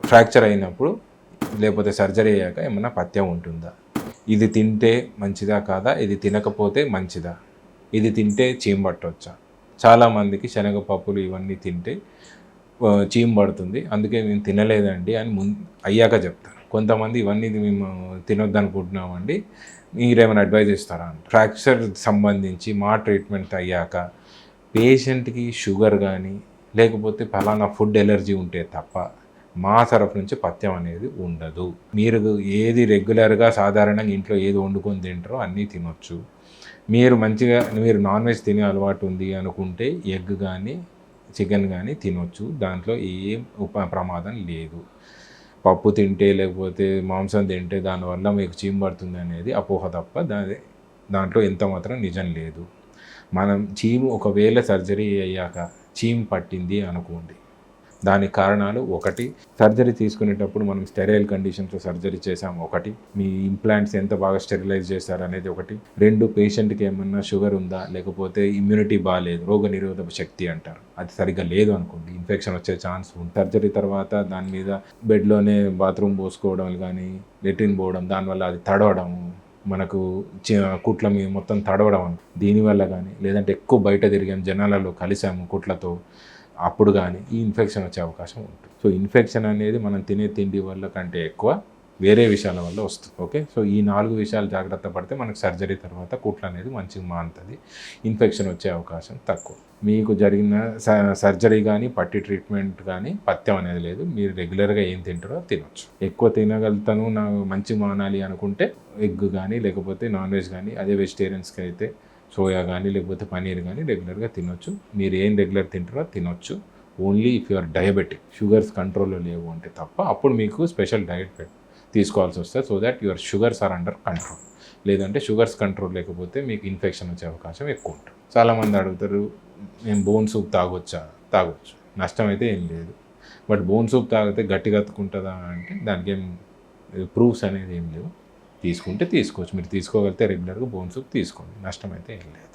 Fracture అయినప్పుడు లేకపోతే surgery అయ్యాక ఏమన్నా పథ్యం ఉంటుందా, ఇది తింటే మంచిదా కాదా, ఇది తినకపోతే మంచిదా, ఇది తింటే చీమ పట్టవచ్చా. చాలామందికి శనగపప్పులు ఇవన్నీ తింటే చీమ పడుతుంది, అందుకే మేము తినలేదండి అని అయ్యాక చెప్తారు. కొంతమంది ఇవన్నీ మేము తినొద్దు అనుకుంటున్నామండి, మీరేమైనా అడ్వైజ్ ఇస్తారా అని. ఫ్రాక్చర్ సంబంధించి మా ట్రీట్మెంట్ అయ్యాక పేషెంట్కి షుగర్ కానీ లేకపోతే ఫలానా ఫుడ్ ఎలర్జీ ఉంటే తప్ప మా తరఫు నుంచి పథ్యం అనేది ఉండదు. మీరు ఏది రెగ్యులర్గా సాధారణంగా ఇంట్లో ఏది వండుకొని తింటారో అన్నీ తినొచ్చు. మీరు నాన్ వెజ్ తినే అలవాటు ఉంది అనుకుంటే ఎగ్ కానీ చికెన్ కానీ తినొచ్చు, దాంట్లో ఏం ప్రమాదం లేదు. పప్పు తింటే లేకపోతే మాంసం తింటే దానివల్ల మీకు చీమ పడుతుంది అనేది అపోహ తప్ప దాంట్లో ఎంత మాత్రం నిజం లేదు. మనం ఒకవేళ సర్జరీ అయ్యాక చీమ పట్టింది అనుకోండి, దానికి కారణాలు ఒకటి, సర్జరీ తీసుకునేటప్పుడు మనం స్టెరైల్ కండిషన్స్లో సర్జరీ చేసాం ఒకటి, మీ ఇంప్లాంట్స్ ఎంత బాగా స్టెరిలైజ్ చేస్తారు అనేది ఒకటి, రెండు పేషెంట్కి ఏమన్నా షుగర్ ఉందా లేకపోతే ఇమ్యూనిటీ బాగాలేదు, రోగనిరోధక శక్తి అంటారు, అది సరిగ్గా లేదు అనుకోండి, ఇన్ఫెక్షన్ వచ్చే ఛాన్స్ ఉంది. సర్జరీ తర్వాత దాని మీద బెడ్లోనే బాత్రూమ్ పోసుకోవడం కానీ లెట్రిన్ పోవడం, దానివల్ల అది తడవడము, మనకు కుట్ల మీద మొత్తం తడవడం, దీనివల్ల కానీ లేదంటే ఎక్కువ బయట తిరిగాం జనాలలో కలిసాము కుట్లతో, అప్పుడు కానీ ఈ ఇన్ఫెక్షన్ వచ్చే అవకాశం ఉంటుంది. సో ఇన్ఫెక్షన్ అనేది మనం తినే తిండి వల్ల కంటే ఎక్కువ వేరే విషయాల వల్ల వస్తుంది. ఓకే, సో ఈ 4 విషయాలు జాగ్రత్త పడితే మనకు సర్జరీ తర్వాత కుట్లు అనేది మంచిగా మానుతుంది, ఇన్ఫెక్షన్ వచ్చే అవకాశం తక్కువ. మీకు జరిగిన సర్జరీ కానీ పట్టి ట్రీట్మెంట్ కానీ పథ్యం అనేది లేదు, మీరు రెగ్యులర్గా ఏం తింటారో తినొచ్చు. ఎక్కువ తినగలుగుతాను నాకు మంచి మానాలి అనుకుంటే ఎగ్ కానీ లేకపోతే నాన్ వెజ్ కానీ, అదే వెజిటేరియన్స్కి అయితే సోయా కానీ లేకపోతే పనీర్ కానీ రెగ్యులర్గా తినొచ్చు. మీరు ఏం రెగ్యులర్ తింటారో తినొచ్చు. Only if you are diabetic, sugars కంట్రోల్లో లేవు అంటే తప్ప అప్పుడు మీకు స్పెషల్ డైట్ తీసుకోవాల్సి వస్తుంది, so that your sugars are under control. లేదంటే షుగర్స్ కంట్రోల్ లేకపోతే మీకు ఇన్ఫెక్షన్ వచ్చే అవకాశం ఎక్కువ ఉంటుంది. చాలామంది అడుగుతారు, నేను బోన్ సూప్ తాగొచ్చా? తాగొచ్చు, నష్టం అయితే ఏం లేదు. బట్ బోన్ సూప్ తాగితే గట్టిగా అతుకుంటుందా అంటే దానికి ఏం ప్రూఫ్స్ అనేది ఏం లేవు. తీసుకుంటే తీసుకోవచ్చు, మీరు తీసుకోగలిగితే రెగ్యులర్గా బోన్ సూప్ తీసుకోండి, నష్టం అయితే ఏం లేదు.